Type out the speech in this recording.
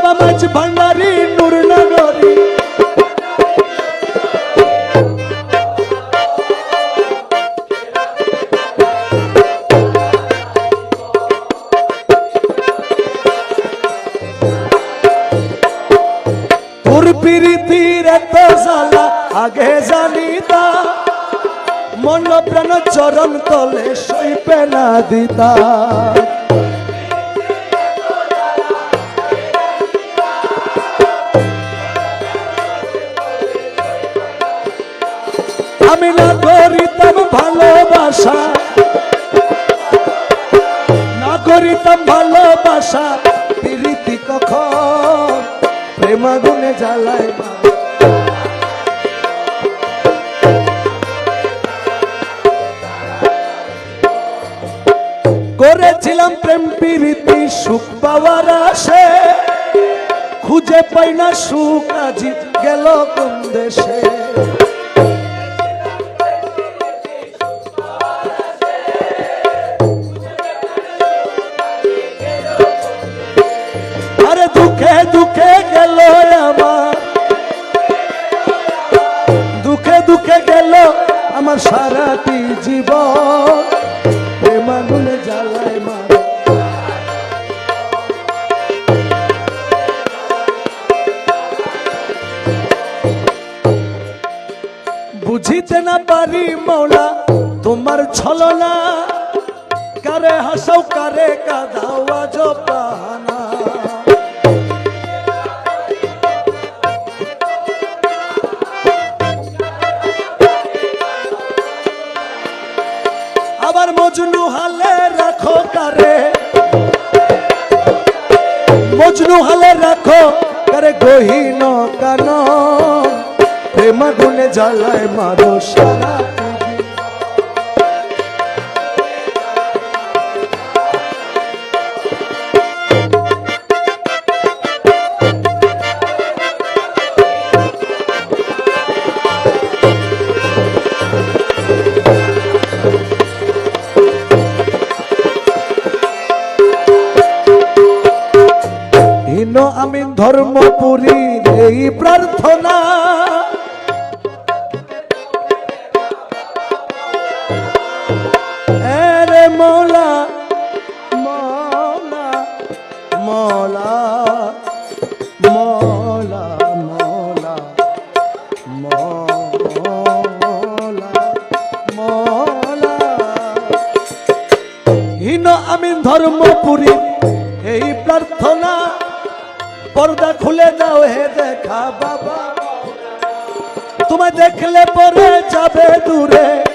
বাবা মাঝ ভান্ডারি নূরনগরী তোর প্রীতির এত জ্বালা আগে জানিতা মন প্রাণ চরণ তলে সইপে না দিতা আমি না করিতাম ভালোবাসা না করিতাম ভালোবাসা প্রীতি কখন প্রেম আগুনে জ্বালায় করেছিলাম প্রেম প্রীতি সুখ পাওয়ার আশে খুঁজে পাই না সুখ আজি গেল কোন দেশে আরে দুঃখে দুঃখে গেল আমার দুঃখে দুঃখে গেল আমার সারাটি জীবন প্রেম আগুনে জ্বালায় মার বুঝিতে না পারি মৌলা তোমার ছলনা কারে হাসাও কারে কাঁদাও আজ পাহানা আবার মজনু হালে রাখো কারে মজনু হালে রাখো কারে গহীন কান প্রেম আগুনে জ্বালায় মারো সারা আমি ধর্মপুরীর এই প্রার্থনা রে মৌলা মৌলা মৌলা মৌলা মৌলা মৌলা মৌলা হীন আমি ধর্মপুরীর এই প্রার্থনা पर्दा खुले दाओ हे देखा बाबा तुम्हें देखले परे जाबे दूरे